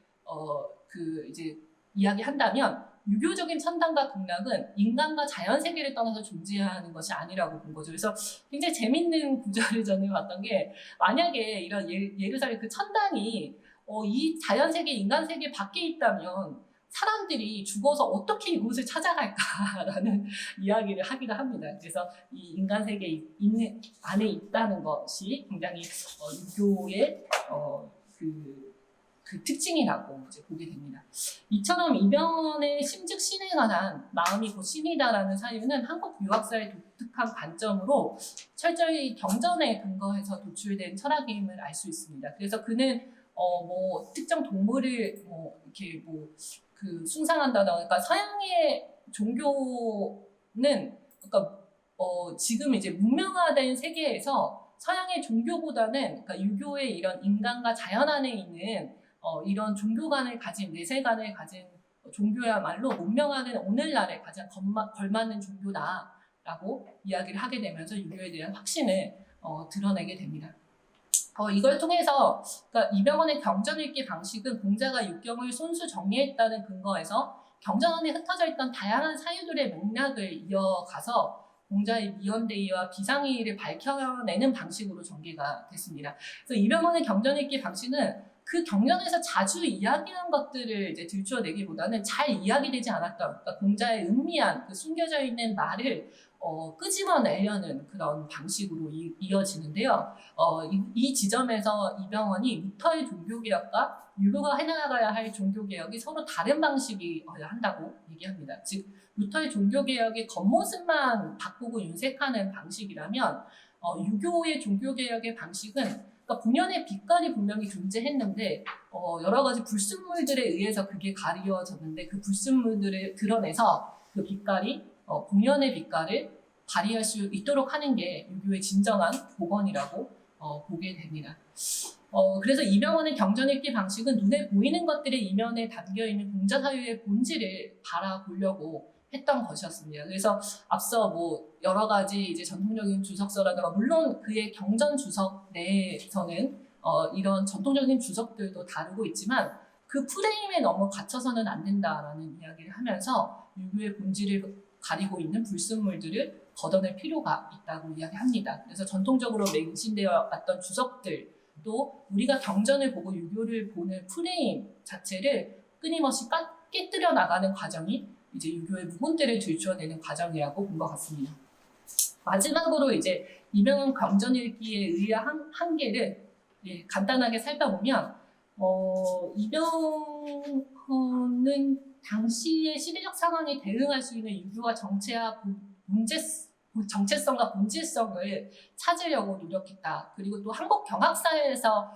그 이제 이야기한다면 유교적인 천당과 극락은 인간과 자연 세계를 떠나서 존재하는 것이 아니라고 본 거죠. 그래서 굉장히 재밌는 구절을 저는 봤던 게 만약에 이런 예루살렘 그 천당이 이 자연 세계, 인간 세계 밖에 있다면 사람들이 죽어서 어떻게 이곳을 찾아갈까라는 이야기를 하기도 합니다. 그래서 이 인간 세계에 있는 안에 있다는 것이 굉장히 유교의 그 특징이라고 이제 보게 됩니다. 이처럼 이병헌의 심즉 신에 관한 마음이 곧 신이다라는 사유는 한국 유학사의 독특한 관점으로 철저히 경전에 근거해서 도출된 철학임을 알 수 있습니다. 그래서 그는 뭐 특정 동물을 이렇게 그 숭상한다던가, 그러니까 서양의 종교는 그러니까 지금 이제 문명화된 세계에서 서양의 종교보다는 그러니까 유교의 이런 인간과 자연 안에 있는 이런 종교관을 가진 내세관을 가진 종교야말로 문명하는 오늘날에 가장 걸맞는 종교다라고 이야기를 하게 되면서 유교에 대한 확신을 드러내게 됩니다. 이걸 통해서 그러니까 이병헌의 경전읽기 방식은 공자가 육경을 손수 정리했다는 근거에서 경전 안에 흩어져 있던 다양한 사유들의 맥락을 이어가서 공자의 미연대의와 비상의를 밝혀내는 방식으로 전개가 됐습니다. 그래서 이병헌의 경전읽기 방식은 그 경전에서 자주 이야기한 것들을 이제 들추어내기보다는 잘 이야기되지 않았던, 그러니까 공자의 은미한 그 숨겨져 있는 말을 끄집어내려는 그런 방식으로 이어지는데요. 이 지점에서 이병헌이 루터의 종교개혁과 유교가 해나가야 할 종교개혁이 서로 다른 방식이어야 한다고 얘기합니다. 즉 루터의 종교개혁의 겉모습만 바꾸고 윤색하는 방식이라면 유교의 종교개혁의 방식은 그러니까 본연의 빛깔이 분명히 존재했는데 여러 가지 불순물들에 의해서 그게 가려졌는데 그 불순물들을 드러내서 그 빛깔이 본연의 빛깔을 발휘할 수 있도록 하는 게 유교의 진정한 복원이라고 보게 됩니다. 그래서 이병헌의 경전읽기 방식은 눈에 보이는 것들의 이면에 담겨있는 공자사유의 본질을 바라보려고 했던 것이었습니다. 그래서 앞서 뭐 여러 가지 이제 전통적인 주석서라든가 물론 그의 경전 주석 내에서는 이런 전통적인 주석들도 다루고 있지만 그 프레임에 너무 갇혀서는 안 된다라는 이야기를 하면서 유교의 본질을 가리고 있는 불순물들을 걷어낼 필요가 있다고 이야기합니다. 그래서 전통적으로 맹신되어 왔던 주석들도 우리가 경전을 보고 유교를 보는 프레임 자체를 끊임없이 깨뜨려 나가는 과정이 이제 유교의 묵은때를 들추어내는 과정이라고 본 것 같습니다. 마지막으로 이제 이병헌 경전읽기에 의한 한계를 간단하게 살펴보면 이병헌은 당시의 시대적 상황에 대응할 수 있는 유교와 정체성과 본질성을 찾으려고 노력했다. 그리고 또 한국 경학사에서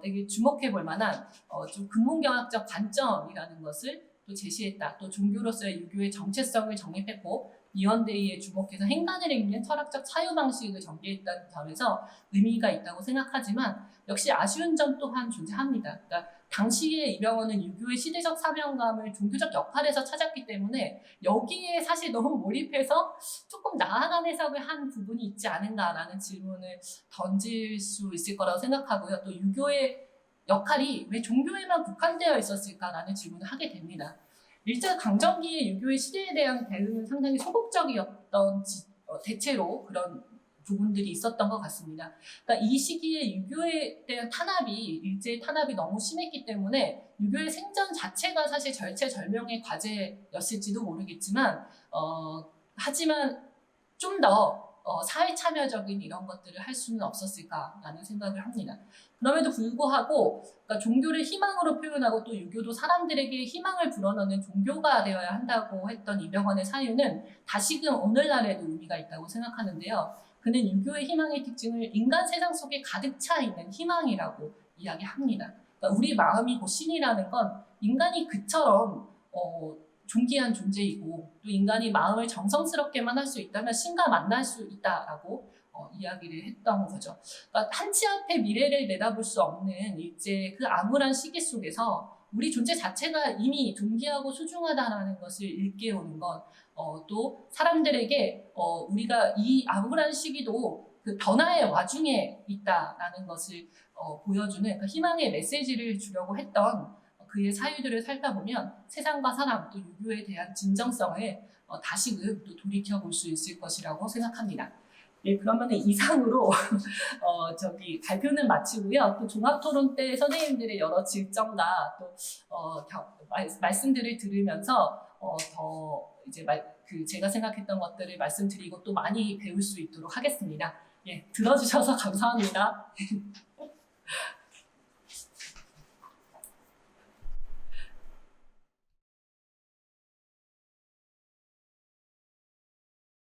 되게 주목해 볼 만한 좀 근본경학적 관점이라는 것을 또 제시했다. 또 종교로서의 유교의 정체성을 정립했고 이원대의에 주목해서 행간을 읽는 철학적 사유 방식을 전개했다는 점에서 의미가 있다고 생각하지만 역시 아쉬운 점 또한 존재합니다. 그러니까 당시에 이병헌은 유교의 시대적 사명감을 종교적 역할에서 찾았기 때문에 여기에 사실 너무 몰입해서 조금 나아간 해석을 한 부분이 있지 않은가라는 질문을 던질 수 있을 거라고 생각하고요. 또 유교의 역할이 왜 종교에만 국한되어 있었을까라는 질문을 하게 됩니다. 일제 강점기의 유교의 시대에 대한 대응은 상당히 소극적이었던 대체로 그런 부분들이 있었던 것 같습니다. 그러니까 이 시기에 유교에 대한 일제의 탄압이 너무 심했기 때문에 유교의 생전 자체가 사실 절체절명의 과제였을지도 모르겠지만 하지만 좀 더 사회 참여적인 이런 것들을 할 수는 없었을까라는 생각을 합니다. 그럼에도 불구하고 그러니까 종교를 희망으로 표현하고 또 유교도 사람들에게 희망을 불어넣는 종교가 되어야 한다고 했던 이병헌의 사유는 다시금 오늘날에도 의미가 있다고 생각하는데요. 그는 유교의 희망의 특징을 인간 세상 속에 가득 차 있는 희망이라고 이야기합니다. 그러니까 우리 마음이 곧 신이라는 건 인간이 그처럼 존귀한 존재이고 또 인간이 마음을 정성스럽게만 할 수 있다면 신과 만날 수 있다라고 이야기를 했던 거죠. 그러니까 한치 앞의 미래를 내다볼 수 없는 일제 그 암울한 시기 속에서 우리 존재 자체가 이미 존귀하고 소중하다는 것을 일깨우는 것, 또 사람들에게 우리가 이 암울한 시기도 그 변화의 와중에 있다라는 것을 보여주는 그러니까 희망의 메시지를 주려고 했던 그의 사유들을 살펴보면 세상과 사람 또 유교에 대한 진정성을 다시금 또 돌이켜 볼 수 있을 것이라고 생각합니다. 네, 그러면 이상으로 발표는 마치고요. 또 종합토론 때 선생님들의 여러 질정과 또 말씀들을 들으면서 더 이제 제가 생각했던 것들을 말씀드리고 또 많이 배울 수 있도록 하겠습니다. 예, 들어주셔서 감사합니다.